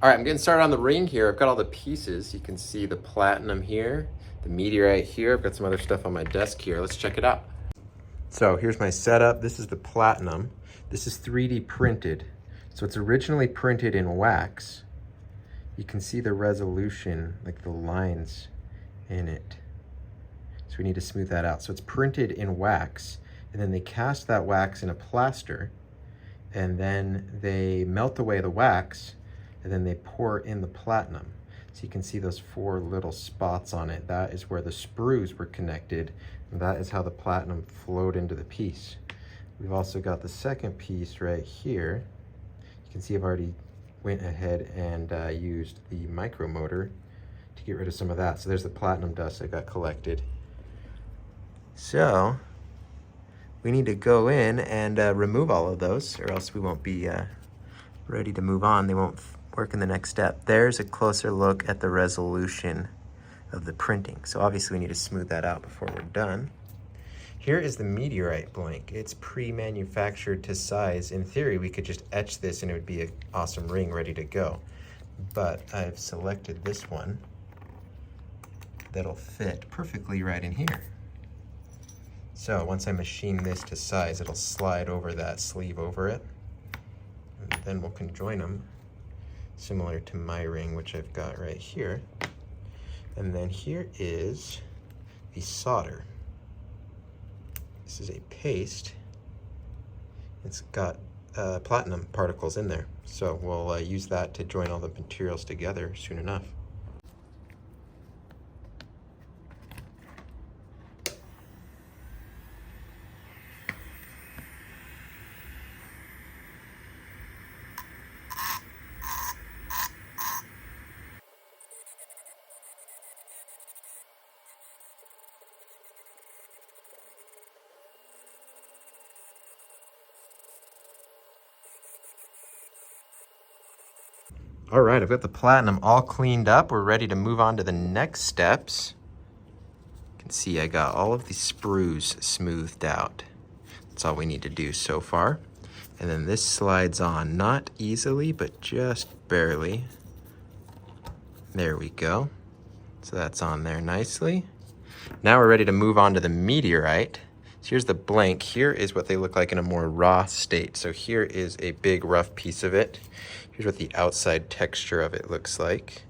All right, I'm getting started on the ring here. I've got all the pieces. You can see the platinum here, the meteorite here. I've got some other stuff on my desk here. Let's check it out. So here's my setup. This is the platinum. This is 3D printed. So it's originally printed in wax. You can see the resolution, like the lines in it. So we need to smooth that out. So it's printed in wax, and then they cast that wax in a plaster, and then they melt away the wax, and then they pour in the platinum. So you can see those 4 little spots on it. That is where the sprues were connected, and that is how the platinum flowed into the piece. We've also got the second piece right here. You can see I've already went ahead and used the micromotor to get rid of some of that. So there's the platinum dust that got collected. So we need to go in and remove all of those, or else we won't be ready to move on. They won't work in the next step. There's a closer look at the resolution of the printing. So obviously we need to smooth that out before we're done. Here is the meteorite blank. It's pre-manufactured to size. In theory, we could just etch this and it would be an awesome ring ready to go. But I've selected this one that'll fit perfectly right in here. So once I machine this to size, it'll slide over that sleeve over it. And then we'll conjoin them, similar to my ring, which I've got right here. And then here is the solder. This is a paste. It's got platinum particles in there. So we'll use that to join all the materials together soon enough. All right, I've got the platinum all cleaned up. We're ready to move on to the next steps. You can see I got all of the sprues smoothed out. That's all we need to do so far. And then this slides on, not easily, but just barely. There we go. So that's on there nicely. Now we're ready to move on to the meteorite. So here's the blank. Here is what they look like in a more raw state. So here is a big rough piece of it. Here's what the outside texture of it looks like.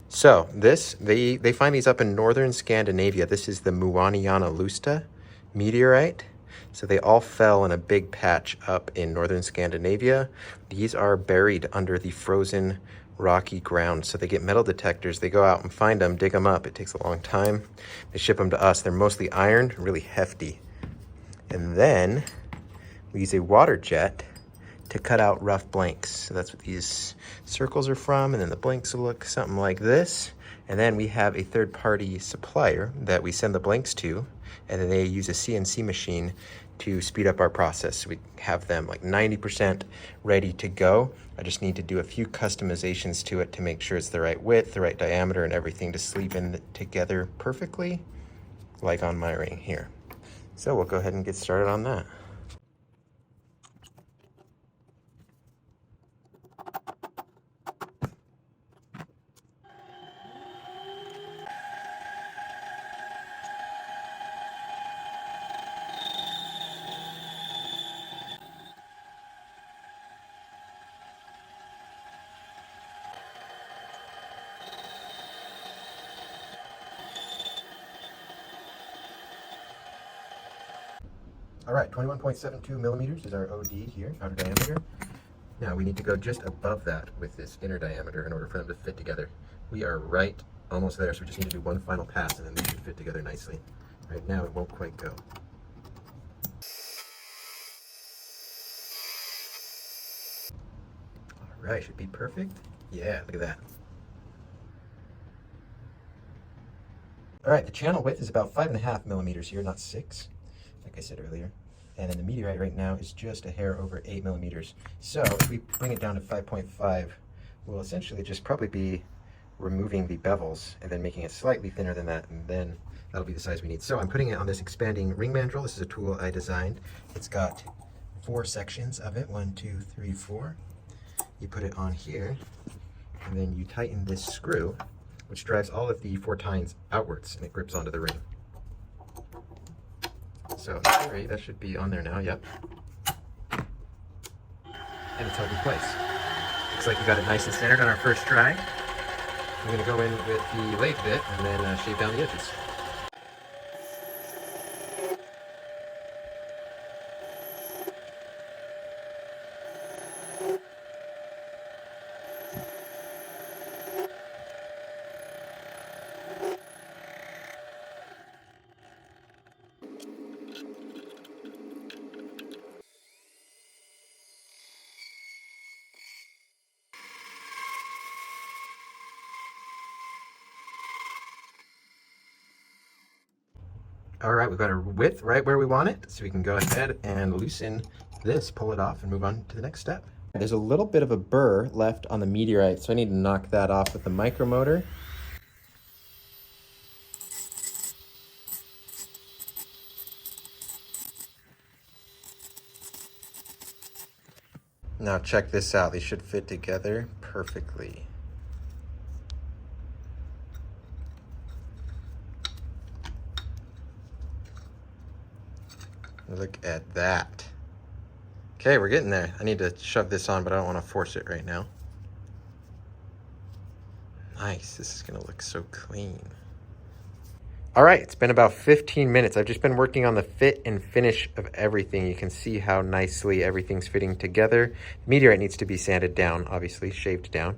So this, they find these up in northern Scandinavia. This is the Muoniana lusta meteorite. So they all fell in a big patch up in northern Scandinavia. These are buried under the frozen rocky ground. So they get metal detectors. They go out and find them, dig them up. It takes a long time. They ship them to us. They're mostly iron, really hefty. And then we use a water jet to cut out rough blanks. So that's what these circles are from, and then the blanks will look something like this. And then we have a third-party supplier that we send the blanks to, and then they use a CNC machine to speed up our process. So we have them like 90% ready to go. I just need to do a few customizations to it to make sure it's the right width, the right diameter, and everything to sleep in together perfectly, like on my ring here. So we'll go ahead and get started on that. All right, 21.72 millimeters is our OD here, outer diameter. Now we need to go just above that with this inner diameter in order for them to fit together. We are right almost there, so we just need to do one final pass and then they should fit together nicely. Right now it won't quite go. All right, should be perfect. Yeah, look at that. All right, the channel width is about 5.5 millimeters here, not 6, like I said earlier. And then the meteorite right now is just a hair over 8 millimeters. So if we bring it down to 5.5, we'll essentially just probably be removing the bevels and then making it slightly thinner than that, and then that'll be the size we need. So I'm putting it on this expanding ring mandrel. This is a tool I designed. It's got 4 sections of it, 1, 2, 3, 4. You put it on here, And then you tighten this screw, which drives all of the 4 tines outwards, and it grips onto the ring. So in theory, that should be on there now, yep. And it's held in place. Looks like we got it nice and centered on our first try. I'm gonna go in with the lathe bit and then shave down the edges. All right, we've got our width right where we want it, so we can go ahead and loosen this, pull it off, and move on to the next step. There's a little bit of a burr left on the meteorite, so I need to knock that off with the micromotor. Now check this out, they should fit together perfectly. Look at that. Okay, we're getting there. I need to shove this on, but I don't want to force it right now. Nice, this is gonna look so clean. All right, it's been about 15 minutes. I've just been working on the fit and finish of everything. You can see how nicely everything's fitting together. The meteorite needs to be sanded down, obviously, shaved down,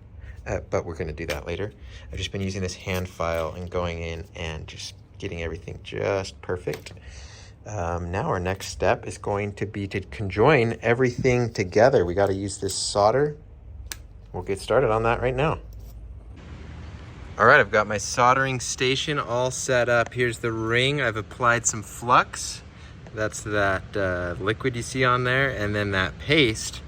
but we're gonna do that later. I've just been using this hand file and going in and just getting everything just perfect. Now our next step is going to be to conjoin everything together. We got to use this solder. We'll get started on that right now. All right, I've got my soldering station all set up. Here's the ring. I've applied some flux. That's that liquid you see on there. And then that paste,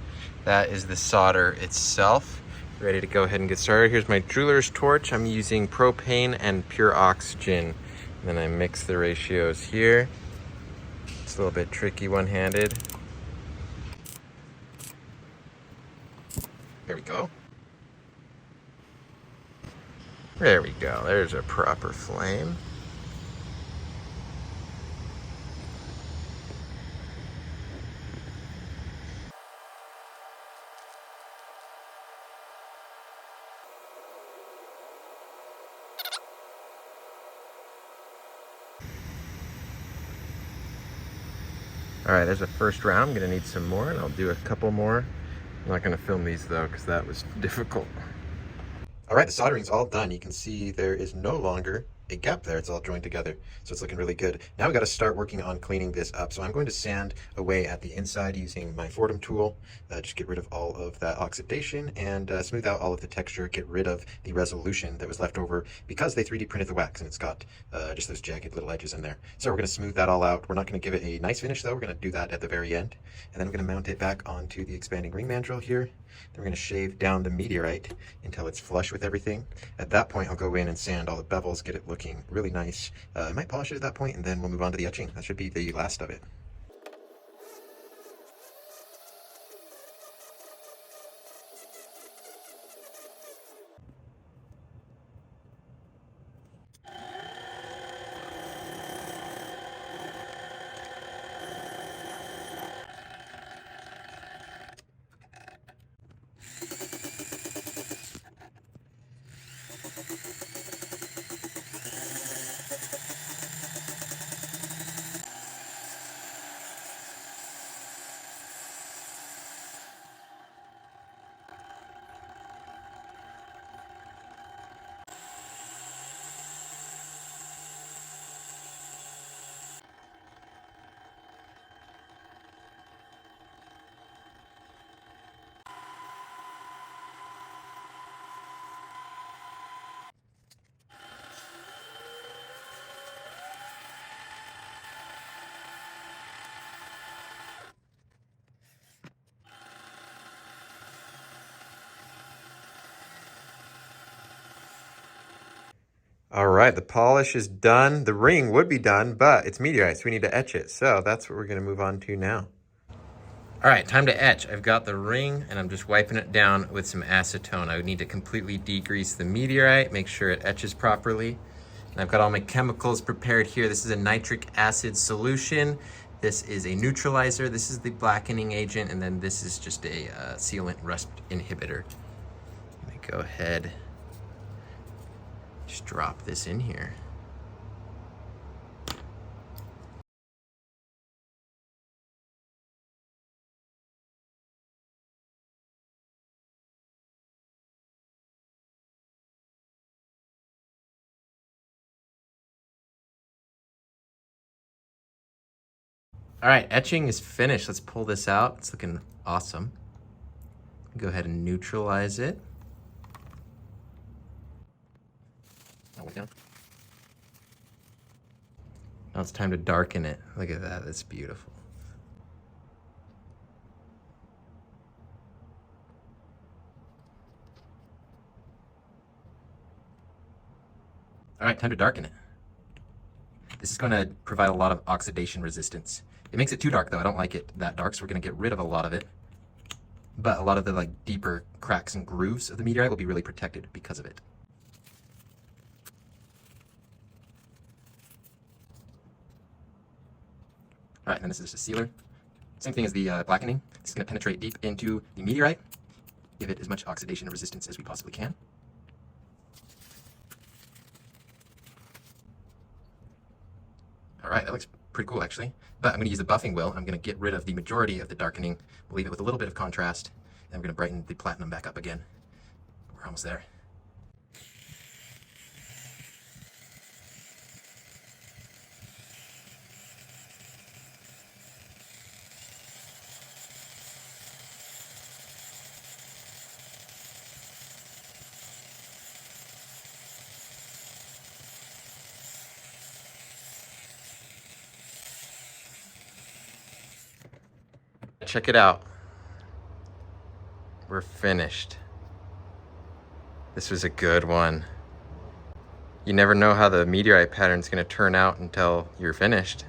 that is the solder itself. Ready to go ahead and get started. Here's my jeweler's torch. I'm using propane and pure oxygen. And then I mix the ratios here. It's a little bit tricky one-handed. There we go. There we go. There's a proper flame. All right, there's a first round. I'm gonna need some more, and I'll do a couple more. I'm not gonna film these though, because that was difficult. All right, the soldering's all done. You can see there is no longer a gap there. It's all joined together, so it's looking really good. Now we got to start working on cleaning this up. So I'm going to sand away at the inside using my Fordham tool. Just get rid of all of that oxidation and smooth out all of the texture, get rid of the resolution that was left over because they 3D printed the wax and it's got just those jagged little edges in there. So we're going to smooth that all out. We're not going to give it a nice finish though. We're going to do that at the very end. And then I'm going to mount it back onto the expanding ring mandrel here. Then we're going to shave down the meteorite until it's flush with everything. At that point, I'll go in and sand all the bevels, get it looking really nice. I might polish it at that point, and then we'll move on to the etching. That should be the last of it. All right, the polish is done. The ring would be done, but it's meteorite, so we need to etch it. So that's what we're gonna move on to now. All right, time to etch. I've got the ring and I'm just wiping it down with some acetone. I would need to completely degrease the meteorite, make sure it etches properly. And I've got all my chemicals prepared here. This is a nitric acid solution. This is a neutralizer. This is the blackening agent. And then this is just a sealant rust inhibitor. I'm gonna go ahead, just drop this in here. All right, etching is finished. Let's pull this out. It's looking awesome. Go ahead and neutralize it. Now it's time to darken it. Look at that, that's beautiful. All right, time to darken it. This is gonna provide a lot of oxidation resistance. It makes it too dark though. I don't like it that dark, so we're gonna get rid of a lot of it. But a lot of the deeper cracks and grooves of the meteorite will be really protected because of it. All right, and then this is just a sealer. Same thing as the blackening. This is gonna penetrate deep into the meteorite, give it as much oxidation resistance as we possibly can. All right, that looks pretty cool actually. But I'm gonna use the buffing wheel. I'm gonna get rid of the majority of the darkening, we'll leave it with a little bit of contrast, and we're gonna brighten the platinum back up again. We're almost there. Check it out. We're finished. This was a good one. You never know how the meteorite pattern is going to turn out until you're finished.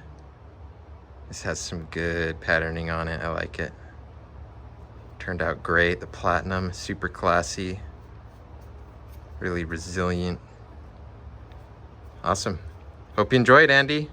This has some good patterning on it. I like it. Turned out great. The platinum, super classy. Really resilient. Awesome. Hope you enjoyed, Andy.